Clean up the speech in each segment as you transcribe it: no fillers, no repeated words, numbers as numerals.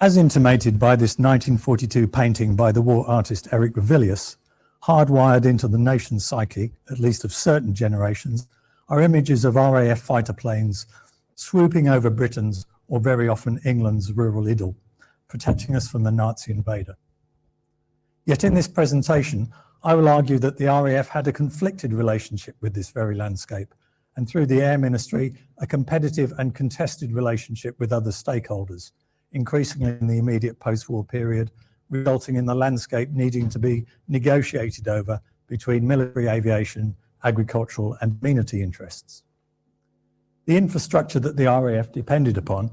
As intimated by this 1942 painting by the war artist Willis, hardwired into the nation's psyche, at least of certain generations, are images of RAF fighter planes swooping over Britain's, or very often England's, rural idyll, protecting us from the Nazi invader. Yet in this presentation, I will argue that the RAF had a conflicted relationship with this very landscape, and through the Air Ministry, a competitive and contested relationship with other stakeholders, increasingly in the immediate post-war period, resulting in the landscape needing to be negotiated over between military aviation, agricultural and amenity interests. The infrastructure that the RAF depended upon,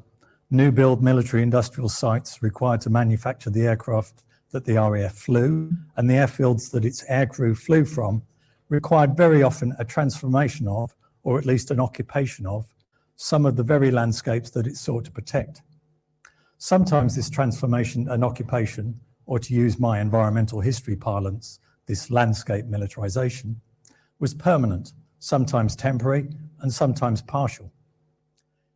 new build military industrial sites required to manufacture the aircraft that the RAF flew, and the airfields that its aircrew flew from, required very often a transformation of, or at least an occupation of, some of the very landscapes that it sought to protect. Sometimes this transformation and occupation, or to use my environmental history parlance, this landscape militarization, was permanent, sometimes temporary, and sometimes partial.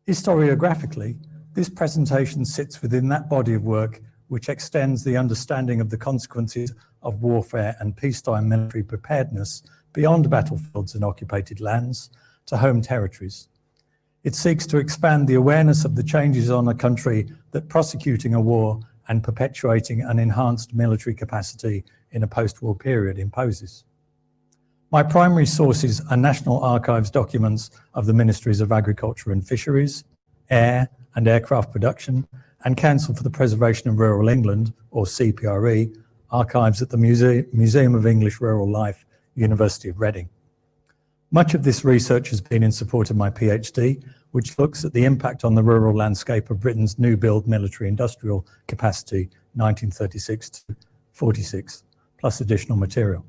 Historiographically, this presentation sits within that body of work which extends the understanding of the consequences of warfare and peacetime military preparedness beyond battlefields and occupied lands to home territories. It seeks to expand the awareness of the changes on a country that prosecuting a war and perpetuating an enhanced military capacity in a post-war period imposes. My primary sources are National Archives documents of the Ministries of Agriculture and Fisheries, Air and Aircraft Production, and Council for the Preservation of Rural England, or CPRE, archives at the Museum of English Rural Life, University of Reading. Much of this research has been in support of my PhD, which looks at the impact on the rural landscape of Britain's new build military industrial capacity, 1936 to 46, plus additional material.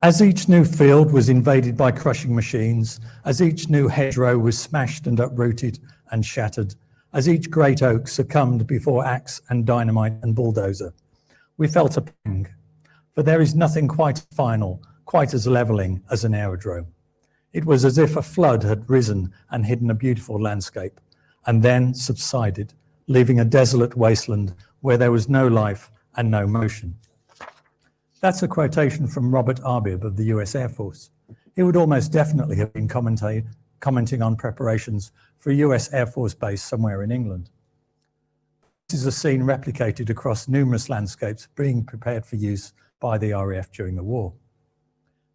As each new field was invaded by crushing machines, as each new hedgerow was smashed and uprooted and shattered, as each great oak succumbed before axe and dynamite and bulldozer, we felt a pang, for there is nothing quite final, quite as levelling as an aerodrome. It was as if a flood had risen and hidden a beautiful landscape, and then subsided, leaving a desolate wasteland where there was no life and no motion. That's a quotation from Robert Arbib of the US Air Force. He would almost definitely have been commenting on preparations for a US Air Force base somewhere in England. This is a scene replicated across numerous landscapes being prepared for use by the RAF during the war.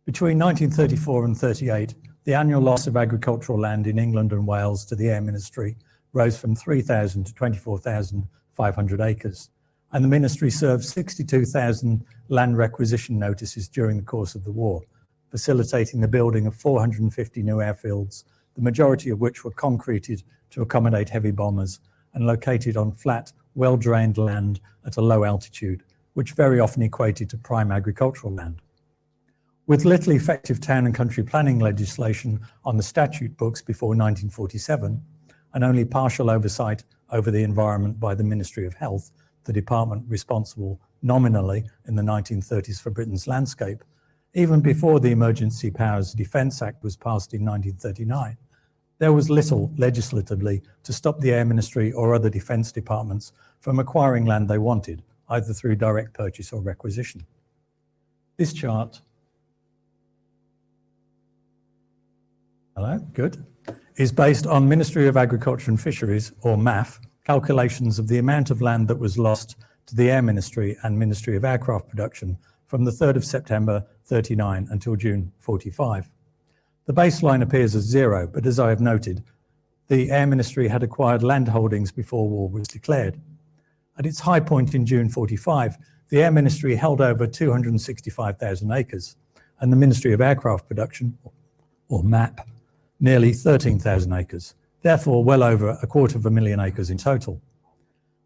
Between 1934 and 38, the annual loss of agricultural land in England and Wales to the Air Ministry rose from 3,000 to 24,500 acres, and the Ministry served 62,000 land requisition notices during the course of the war, facilitating the building of 450 new airfields, the majority of which were concreted to accommodate heavy bombers and located on flat, well-drained land at a low altitude, which very often equated to prime agricultural land. With little effective town and country planning legislation on the statute books before 1947, and only partial oversight over the environment by the Ministry of Health, the department responsible nominally in the 1930s for Britain's landscape, even before the Emergency Powers Defence Act was passed in 1939, there was little legislatively to stop the Air Ministry or other defence departments from acquiring land they wanted, either through direct purchase or requisition. This chart, is based on Ministry of Agriculture and Fisheries, or MAF, calculations of the amount of land that was lost to the Air Ministry and Ministry of Aircraft Production from the 3rd of September 39 until June 45. The baseline appears as 0, but as I have noted, the Air Ministry had acquired land holdings before war was declared. At its high point in June 45, the Air Ministry held over 265,000 acres, and the Ministry of Aircraft Production, or MAP, nearly 13,000 acres, therefore well over 250,000 acres in total.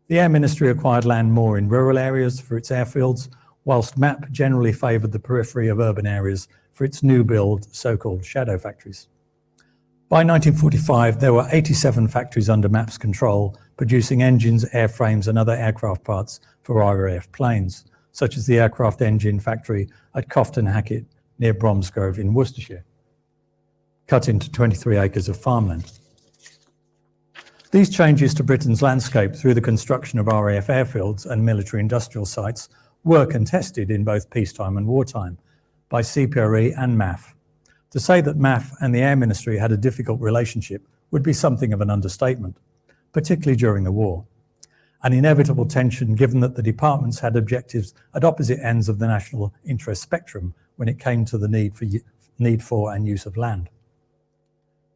The Air Ministry acquired land more in rural areas for its airfields, whilst MAP generally favoured the periphery of urban areas for its new build, so-called shadow factories. By 1945, there were 87 factories under MAP's control, producing engines, airframes and other aircraft parts for RAF planes, such as the aircraft engine factory at Cofton Hackett near Bromsgrove in Worcestershire, cut into 23 acres of farmland. These changes to Britain's landscape through the construction of RAF airfields and military industrial sites were contested in both peacetime and wartime by CPRE and MAF. To say that MAF and the Air Ministry had a difficult relationship would be something of an understatement, particularly during the war. An inevitable tension given that the departments had objectives at opposite ends of the national interest spectrum when it came to the need for and use of land.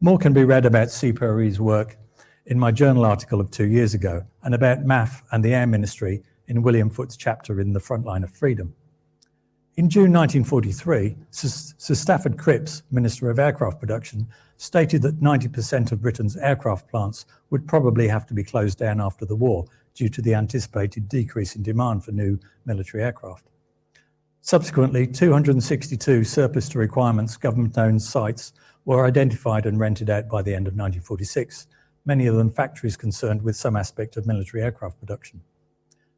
More can be read about CPRE's work in my journal article of 2 years ago, and about MAF and the Air Ministry in William Foot's chapter in The Frontline of Freedom. In June 1943, Sir Stafford Cripps, Minister of Aircraft Production, stated that 90% of Britain's aircraft plants would probably have to be closed down after the war due to the anticipated decrease in demand for new military aircraft. Subsequently, 262 surplus to requirements government-owned sites were identified and rented out by the end of 1946, many of them factories concerned with some aspect of military aircraft production.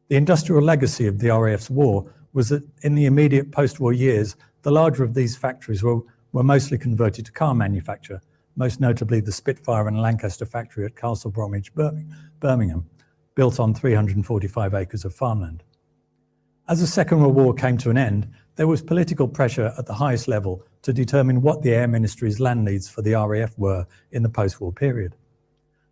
The industrial legacy of the RAF's war was that in the immediate post-war years, the larger of these factories were mostly converted to car manufacture, most notably the Spitfire and Lancaster factory at Castle Bromwich, Birmingham, built on 345 acres of farmland. As the Second World War came to an end, there was political pressure at the highest level to determine what the Air Ministry's land needs for the RAF were in the post-war period.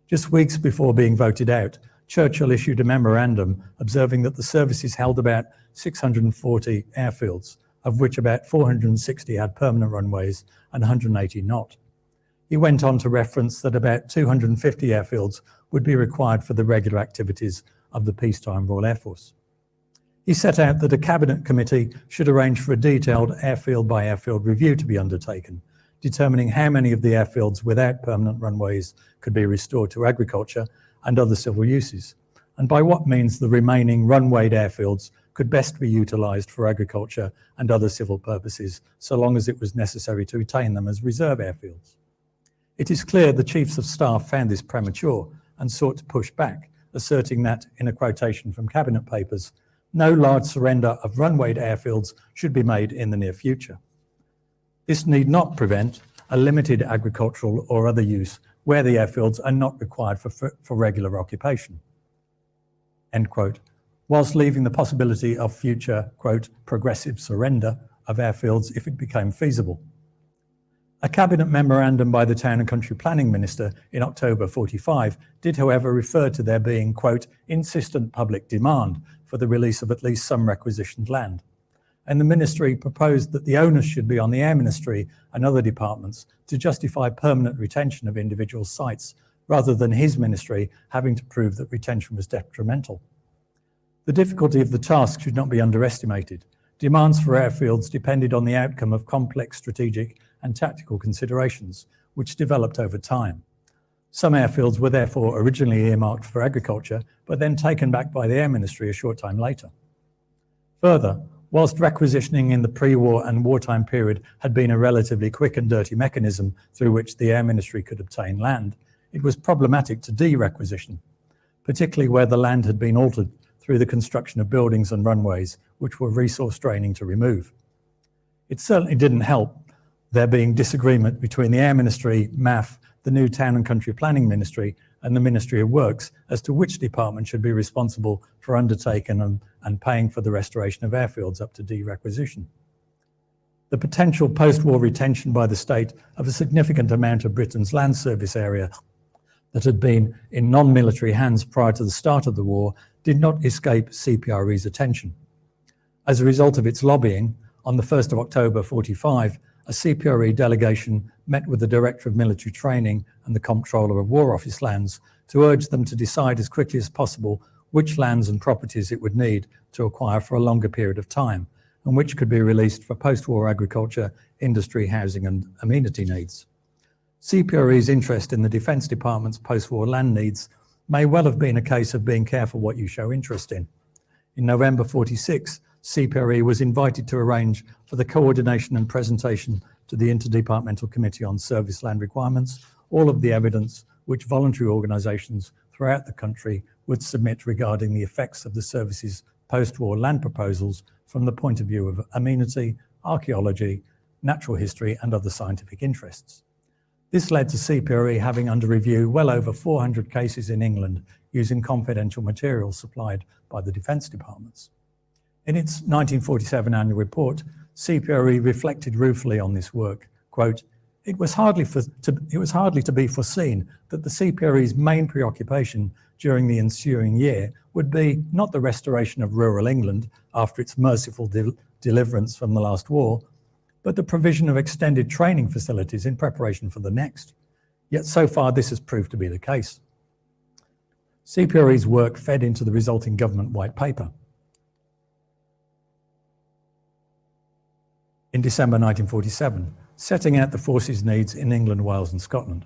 Just weeks before being voted out, Churchill issued a memorandum observing that the services held about 640 airfields, of which about 460 had permanent runways and 180 not. He went on to reference that about 250 airfields would be required for the regular activities of the peacetime Royal Air Force. He set out that a cabinet committee should arrange for a detailed airfield by airfield review to be undertaken, determining how many of the airfields without permanent runways could be restored to agriculture and other civil uses, and by what means the remaining runwayed airfields could best be utilised for agriculture and other civil purposes, so long as it was necessary to retain them as reserve airfields. It is clear the Chiefs of Staff found this premature and sought to push back, asserting that, in a quotation from Cabinet papers, no large surrender of runwayed airfields should be made in the near future. This need not prevent a limited agricultural or other use where the airfields are not required for regular occupation, end quote, whilst leaving the possibility of future, quote, progressive surrender of airfields if it became feasible. A cabinet memorandum by the Town and Country Planning Minister in October 45 did, however, refer to there being, quote, insistent public demand for the release of at least some requisitioned land. And the ministry proposed that the onus should be on the Air Ministry and other departments to justify permanent retention of individual sites, rather than his ministry having to prove that retention was detrimental. The difficulty of the task should not be underestimated. Demands for airfields depended on the outcome of complex strategic and tactical considerations, which developed over time. Some airfields were therefore originally earmarked for agriculture, but then taken back by the Air Ministry a short time later. Further, whilst requisitioning in the pre-war and wartime period had been a relatively quick and dirty mechanism through which the Air Ministry could obtain land, it was problematic to de-requisition, particularly where the land had been altered through the construction of buildings and runways, which were resource draining to remove. It certainly didn't help there being disagreement between the Air Ministry, MAF, the new Town and Country Planning Ministry, and the Ministry of Works as to which department should be responsible for undertaking and paying for the restoration of airfields up to de-requisition. The potential post-war retention by the state of a significant amount of Britain's land service area that had been in non-military hands prior to the start of the war did not escape CPRE's attention. As a result of its lobbying, on the 1st of October 45, a CPRE delegation met with the Director of Military Training and the Comptroller of War Office Lands to urge them to decide as quickly as possible which lands and properties it would need to acquire for a longer period of time, and which could be released for post-war agriculture, industry, housing and amenity needs. CPRE's interest in the Defence Department's post-war land needs may well have been a case of being careful what you show interest in. In November 46, CPRE was invited to arrange for the coordination and presentation to the Interdepartmental Committee on Service Land Requirements all of the evidence which voluntary organisations throughout the country would submit regarding the effects of the service's post-war land proposals from the point of view of amenity, archaeology, natural history and other scientific interests. This led to CPRE having under review well over 400 cases in England using confidential materials supplied by the Defence Departments. In its 1947 annual report, CPRE reflected ruefully on this work, quote, it was hardly to be foreseen that the CPRE's main preoccupation during the ensuing year would be not the restoration of rural England after its merciful deliverance from the last war, but the provision of extended training facilities in preparation for the next. Yet so far this has proved to be the case. CPRE's work fed into the resulting government white paper. In December 1947, setting out the forces' needs in England, Wales and Scotland.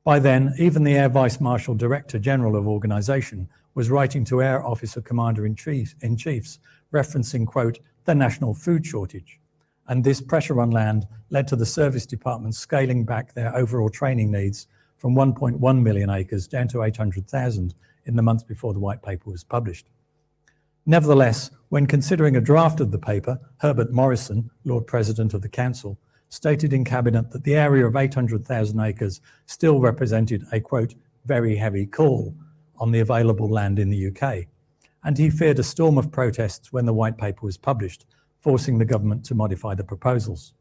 By then, even the Air Vice Marshal Director General of Organisation was writing to Air Officer Commander-in-Chiefs, referencing, quote, the national food shortage. And this pressure on land led to the service departments scaling back their overall training needs from 1.1 million acres down to 800,000 in the months before the white paper was published. Nevertheless, when considering a draft of the paper, Herbert Morrison, Lord President of the Council, stated in Cabinet that the area of 800,000 acres still represented a, quote, very heavy call on the available land in the UK, and he feared a storm of protests when the white paper was published, forcing the government to modify the proposals.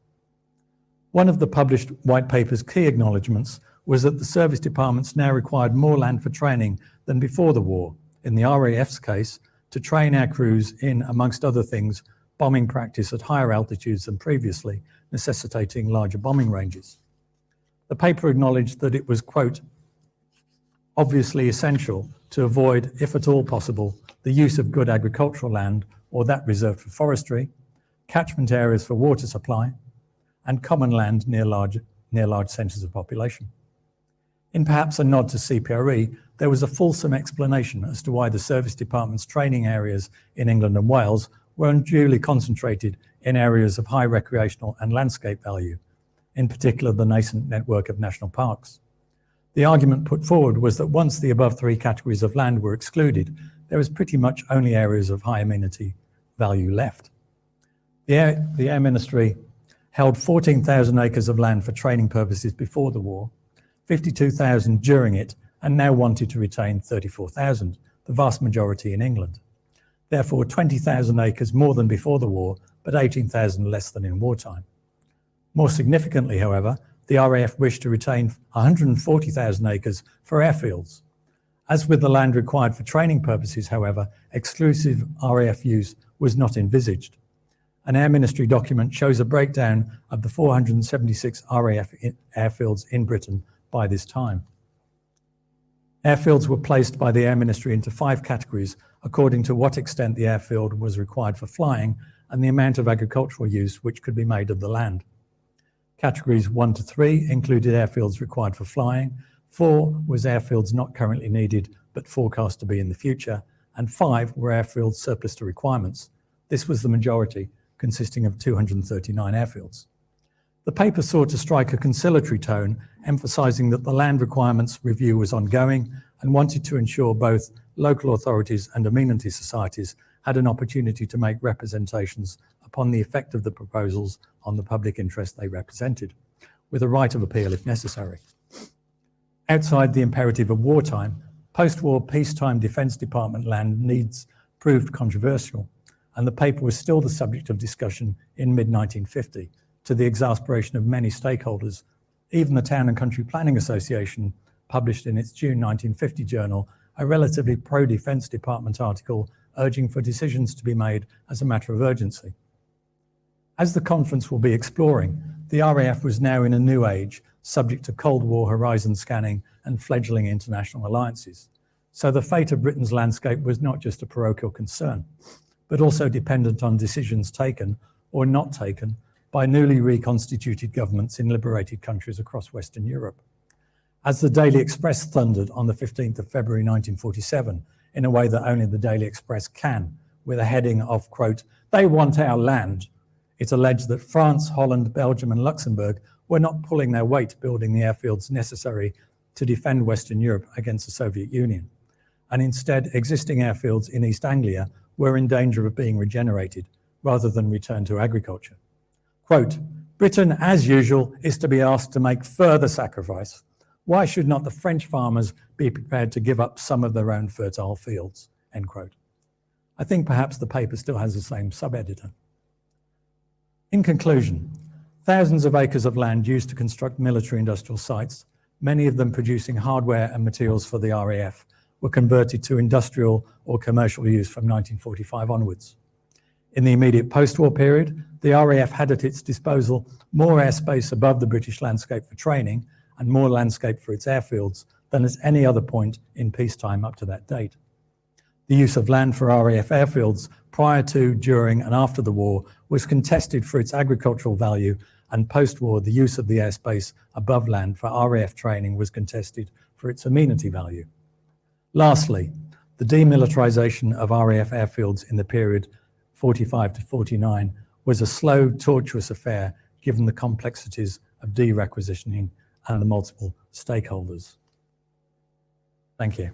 One of the published white paper's key acknowledgements was that the service departments now required more land for training than before the war, in the RAF's case, to train our crews in, amongst other things, bombing practice at higher altitudes than previously, necessitating larger bombing ranges. The paper acknowledged that it was, quote, obviously essential to avoid, if at all possible, the use of good agricultural land or that reserved for forestry, catchment areas for water supply, and common land near large centres of population. In perhaps a nod to CPRE, there was a fulsome explanation as to why the service department's training areas in England and Wales were unduly concentrated in areas of high recreational and landscape value, in particular the nascent network of national parks. The argument put forward was that once the above three categories of land were excluded, there was pretty much only areas of high amenity value left. The Air Ministry held 14,000 acres of land for training purposes before the war, 52,000 during it, and now wanted to retain 34,000, the vast majority in England. Therefore, 20,000 acres more than before the war, but 18,000 less than in wartime. More significantly, however, the RAF wished to retain 140,000 acres for airfields. As with the land required for training purposes, however, exclusive RAF use was not envisaged. An Air Ministry document shows a breakdown of the 476 RAF airfields in Britain by this time. Airfields were placed by the Air Ministry into 5 categories according to what extent the airfield was required for flying and the amount of agricultural use which could be made of the land. Categories 1 to 3 included airfields required for flying, 4 was airfields not currently needed but forecast to be in the future, and 5 were airfields surplus to requirements. This was the majority, consisting of 239 airfields. The paper sought to strike a conciliatory tone, emphasising that the land requirements review was ongoing and wanted to ensure both local authorities and amenity societies had an opportunity to make representations upon the effect of the proposals on the public interest they represented, with a right of appeal if necessary. Outside the imperative of wartime, post-war peacetime Defence Department land needs proved controversial, and the paper was still the subject of discussion in mid-1950, to the exasperation of many stakeholders. Even the Town and Country Planning Association published in its June 1950 journal a relatively pro-Defence Department article urging for decisions to be made as a matter of urgency. As the conference will be exploring, the RAF was now in a new age, subject to Cold War horizon scanning and fledgling international alliances. So the fate of Britain's landscape was not just a parochial concern, but also dependent on decisions taken or not taken by newly reconstituted governments in liberated countries across Western Europe. As the Daily Express thundered on the 15th of February 1947, in a way that only the Daily Express can, with a heading of, quote, "They want our land," it alleged that France, Holland, Belgium and Luxembourg were not pulling their weight building the airfields necessary to defend Western Europe against the Soviet Union, and instead existing airfields in East Anglia were in danger of being regenerated rather than returned to agriculture. Quote, Britain, as usual, is to be asked to make further sacrifice. Why should not the French farmers be prepared to give up some of their own fertile fields? End quote. I think perhaps the paper still has the same sub-editor. In conclusion, thousands of acres of land used to construct military industrial sites, many of them producing hardware and materials for the RAF, were converted to industrial or commercial use from 1945 onwards. In the immediate post-war period, the RAF had at its disposal more airspace above the British landscape for training and more landscape for its airfields than at any other point in peacetime up to that date. The use of land for RAF airfields prior to, during and after the war was contested for its agricultural value, and post-war the use of the airspace above land for RAF training was contested for its amenity value. Lastly, the demilitarization of RAF airfields in the period 45 to 49 was a slow, tortuous affair given the complexities of de-requisitioning and the multiple stakeholders. Thank you.